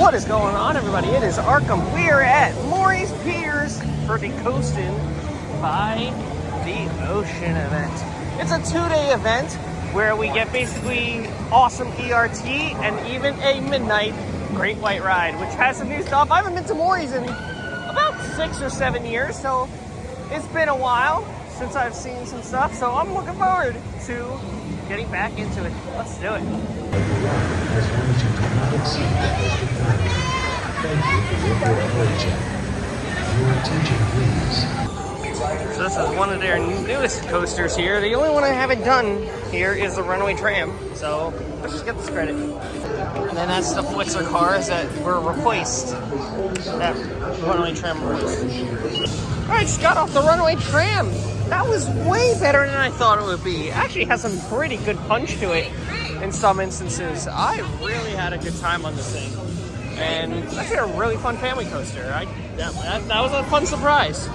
What is going on, everybody? It is Arkham. We're at Morey's Piers for the Coastin by the Ocean event. It's a 2-day event where we get basically awesome ERT and even a midnight great white ride, which has some new stuff. I haven't been to Morey's in about 6 or 7 years, so it's been a while since I've seen some stuff, so I'm looking forward to getting back into it. Let's do it. As long as you do not exceed the posted time. Thank you for your board check. Your attention, please. So this is one of their newest coasters here. The only one I haven't done here is the runaway tram. So let's just get this credit. And then that's the Flixer cars that were replaced. That runaway tram replaced. All right, just got off the runaway tram. That was way better than I thought it would be. It actually has some pretty good punch to it in some instances. I really had a good time on this thing. And it's actually a really fun family coaster. That was a fun surprise.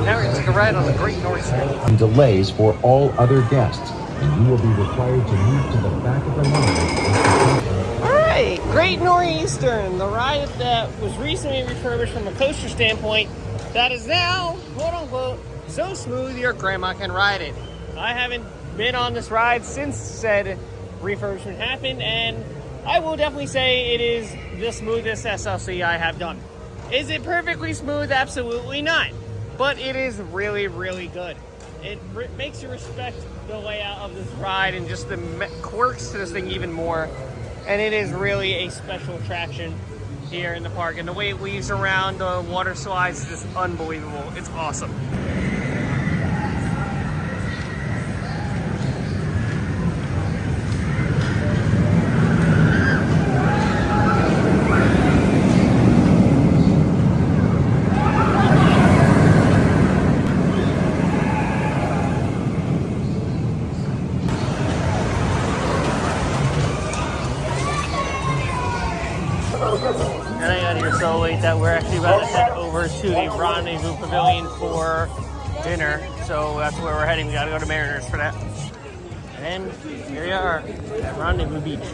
Now we're going to take a ride on the Great Northern. And delays for all other guests, and you will be required to move to the back of the line. Alright, Great Northeastern, the ride that was recently refurbished from a coaster standpoint that is now, quote unquote, so smooth your grandma can ride it. I haven't been on this ride since said refurbishment happened, and I will definitely say it is the smoothest SLC I have done. Is it perfectly smooth? Absolutely not. But it is really, really good. It makes you respect the layout of this ride and just the quirks to this thing even more. And it is really a special attraction here in the park. And the way it weaves around the water slides is just unbelievable. It's awesome. And I got here so late that we're actually about to head over to the Rendezvous Pavilion for dinner. So that's where we're heading. We gotta go to Mariners for that. And here we are at Rendezvous Beach.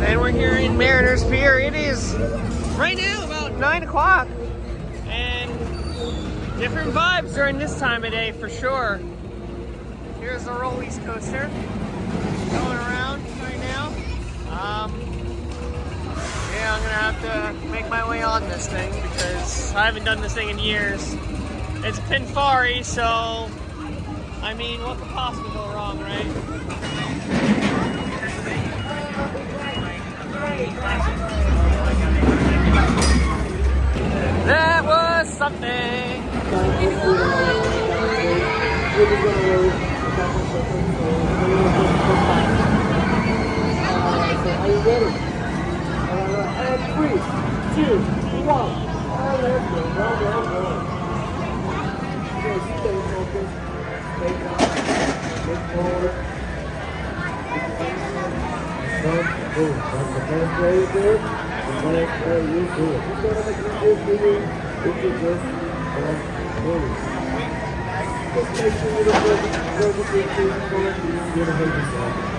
And we're here in Mariners Pier. It is right now about 9 o'clock. And different vibes during this time of day for sure. Here's the Rollies coaster going around right now. Yeah, I'm gonna have to make my way on this thing because I haven't done this thing in years. It's Pinfari, so I mean, what could possibly go wrong, right? That was something. Are you ready? And 3, 2, 1. Let's go. Go. Just stay focused. Stay calm. Look forward. Boom. That's the first way you do it. The next way you do it. You're going to make it good for you if you just move. Just make sure you're perfectly forward. You're going to hurt yourself.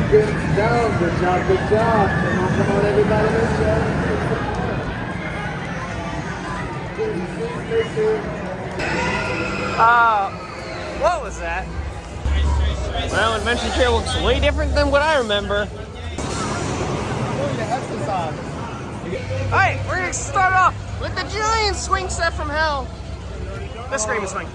Good job. Come on, everybody, let's go. What was that? Well, Adventure Pier looks way different than what I remember. Alright, we're gonna start off with the giant swing set from hell. The Scream and Swing.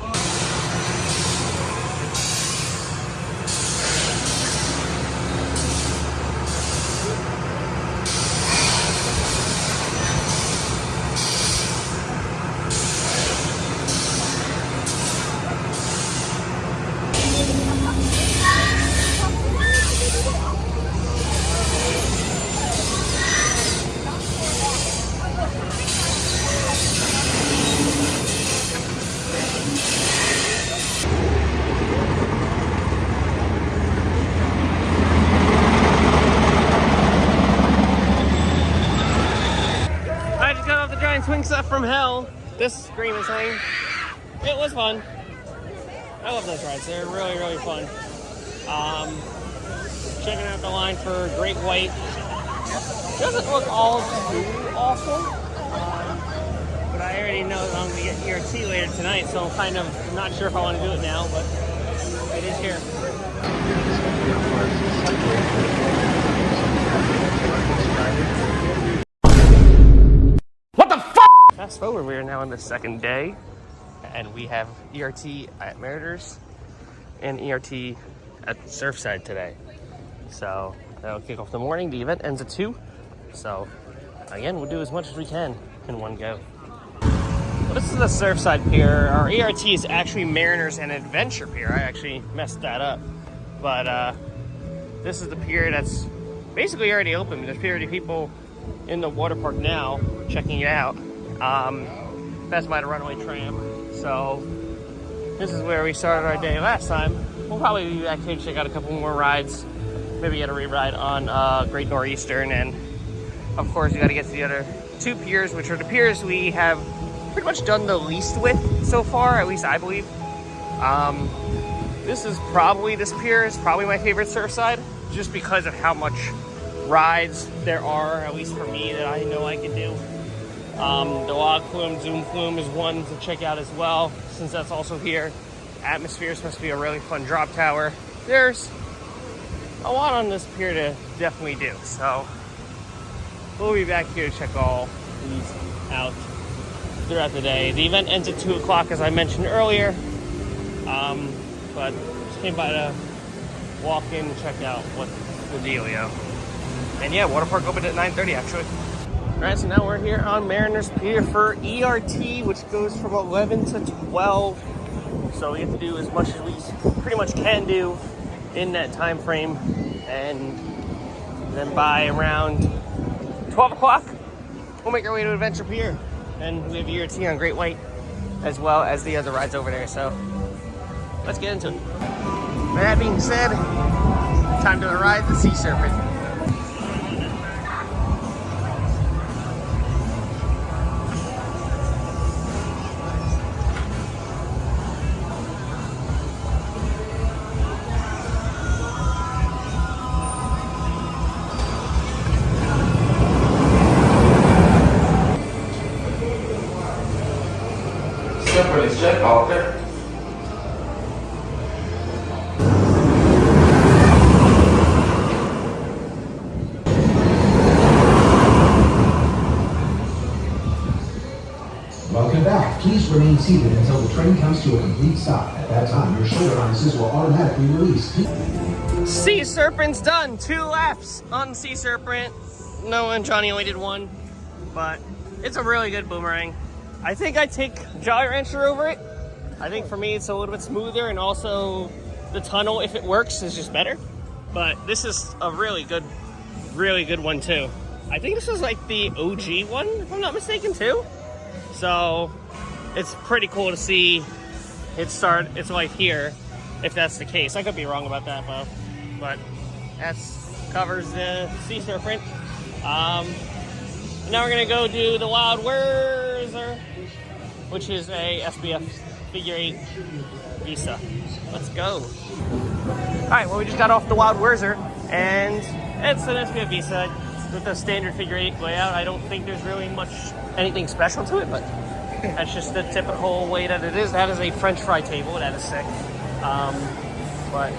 Swing set from hell. This Scream and Swing. It was fun. I love those rides. They're really, really fun. Checking out the line for Great White. Doesn't look all too awful. But I already know that I'm going to get ERT later tonight, so I'm kind of not sure if I want to do it now, but it is here. Fast forward, we are now on the second day, and we have ERT at Mariners and ERT at Surfside today. So that'll kick off the morning. The event ends at 2. So again, we'll do as much as we can in one go. Well, this is the Surfside Pier. Our ERT is actually Mariners and Adventure Pier. I actually messed that up. But this is the pier that's basically already open. There's already people in the water park now checking it out. That's by the runaway tram. So this is where we started our day last time. We'll probably be back here to check out a couple more rides. Maybe get a re-ride on Great Northeastern, and of course you got to get to the other 2 piers, which are the piers we have pretty much done the least with so far, at least I believe. This pier is probably my favorite Surfside, just because of how much rides there are, at least for me, that I know I can do. The Log Flume, Zoom Flume is one to check out as well, since that's also here. Atmosphere is supposed to be a really fun drop tower. There's a lot on this pier to definitely do, so we'll be back here to check all these out throughout the day. The event ends at 2 o'clock, as I mentioned earlier, but just came by to walk in and check out what's the dealio. And yeah, water park opened at 9:30 actually. Alright, so now we're here on Mariners Pier for ERT, which goes from 11 to 12. So we get to do as much as we pretty much can do in that time frame. And then by around 12 o'clock, we'll make our way to Adventure Pier. And we have ERT on Great White, as well as the other rides over there. So let's get into it. With that being said, time to ride the Sea Serpent. Welcome back. Please remain seated until the train comes to a complete stop. At that time, your shoulder harnesses will automatically release. Sea Serpent's done. 2 laps on Sea Serpent. Noah and Johnny only did 1, but it's a really good boomerang. I think I take Jolly Rancher over it. I think for me it's a little bit smoother, and also the tunnel, if it works, is just better. But this is a really good one too. I think this was like the OG one, if I'm not mistaken, too. So it's pretty cool to see it start its life here, if that's the case. I could be wrong about that, though. But that covers the Sea Serpent. Now we're gonna go do the WildWood, which is a SBF figure 8 Visa. Let's go. All right, well, we just got off the WildWood, and it's an SBF Visa with the standard figure 8 layout. I don't think there's really anything special to it, but That's just the typical way that it is. That is a French fry table. That is sick. But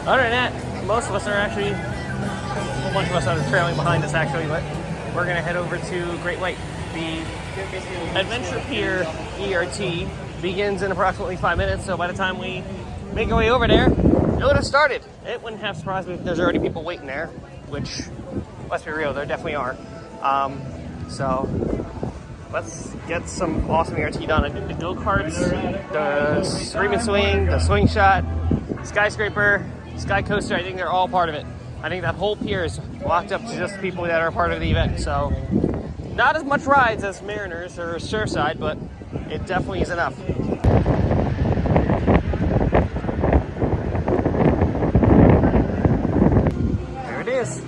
other than that, most of us are actually, a whole bunch of us are trailing behind us actually, but we're going to head over to Great White. The Adventure Pier ERT begins in approximately 5 minutes, so by the time we make our way over there, it would have started. It wouldn't have surprised me if there's already people waiting there, which, let's be real, there definitely are. So let's get some awesome ERT done. I did the go-karts, the screaming swing, the swing shot, skyscraper, sky coaster. I think they're all part of it. I think that whole pier is locked up to just people that are part of the event. So not as much rides as Mariners or Surfside, but it definitely is enough. There it is.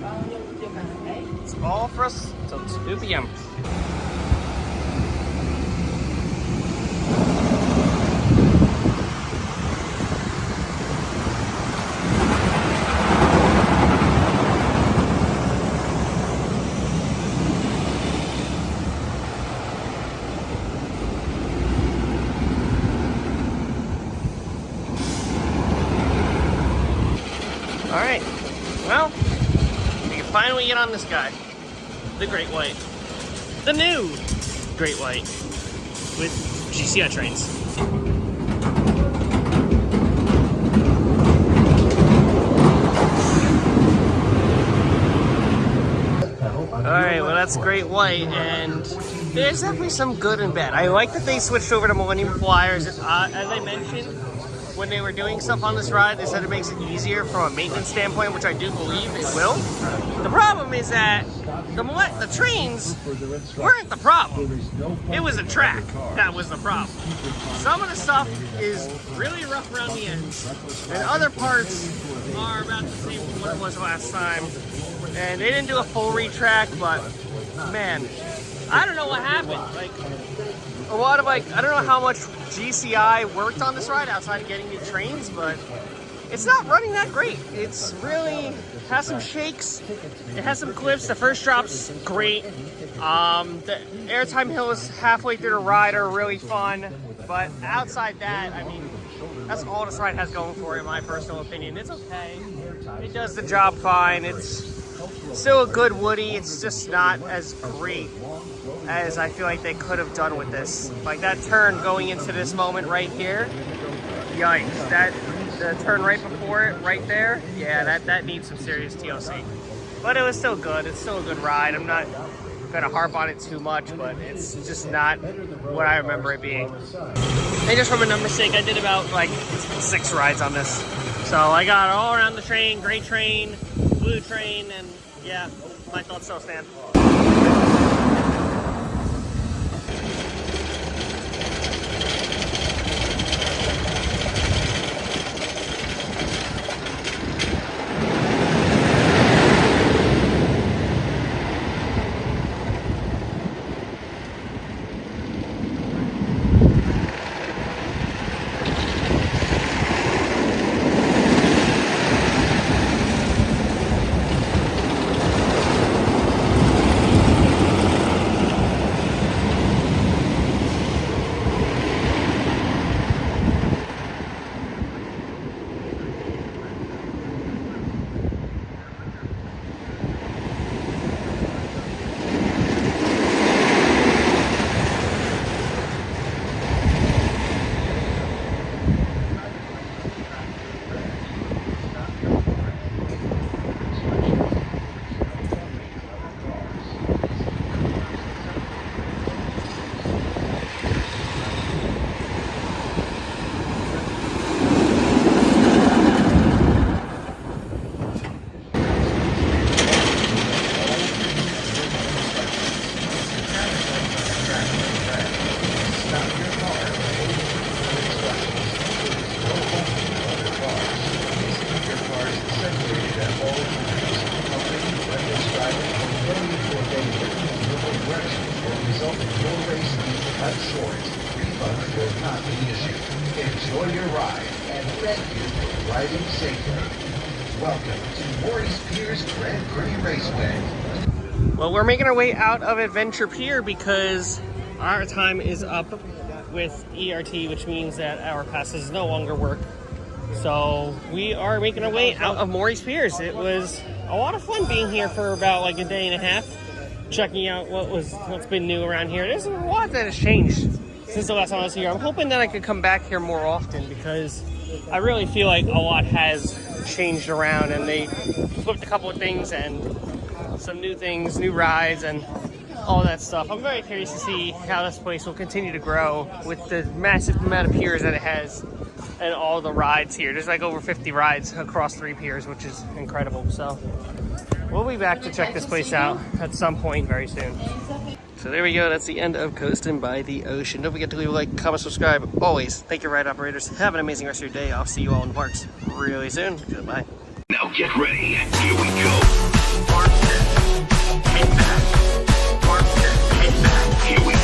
It's all for us till 2 p.m. Alright, well, we can finally get on this guy, the Great White. The new Great White with GCI trains. Alright, well that's Great White, and there's definitely some good and bad. I like that they switched over to Millennium Flyers. As I mentioned, when they were doing stuff on this ride, they said it makes it easier from a maintenance standpoint, which I do believe it will. The problem is that the trains weren't the problem. It was the track that was the problem. Some of the stuff is really rough around the ends, and other parts are about the same as what it was last time. And they didn't do a full retrack, but man, I don't know what happened. Like, a lot of I don't know how much GCI worked on this ride outside of getting new trains, but it's not running that great. It's really has some shakes. It has some clips. The first drop's great. The airtime hills halfway through the ride are really fun, but outside that, I mean, that's all this ride has going for it, in my personal opinion. It's okay. It does the job fine. It's still a good Woody. It's just not as great as I feel like they could have done with this. Like that turn going into this moment right here, yikes. The turn right before it, right there, yeah, that needs some serious TLC. But it was still good. It's still a good ride. I'm not gonna harp on it too much, but it's just not what I remember it being. And just from a number's sake, I did about like 6 rides on this. So I got all around the train, gray train, blue train, and yeah, my thoughts still stand. Enjoy your ride, and thank you for riding safely. Welcome to Morey's Piers Grand Prix Raceway. Well, we're making our way out of Adventure Pier because our time is up with ERT, which means that our passes no longer work. So we are making our way out of Morey's Piers. It was a lot of fun being here for about like a day and a half, checking out what's been new around here. There's a lot that has changed since the last time I was here. I'm hoping that I could come back here more often because I really feel like a lot has changed around, and they flipped a couple of things and some new things, new rides, and all that stuff. I'm very curious to see how this place will continue to grow with the massive amount of piers that it has and all the rides here. There's like over 50 rides across 3 piers, which is incredible. So we'll be back to check this place out at some point very soon. So there we go. That's the end of Coastin by the ocean. Don't forget to leave a like, comment, subscribe. Always. Thank you, ride operators. Have an amazing rest of your day. I'll see you all in the parks really soon. Goodbye. Now get ready. Here we go. Here we go.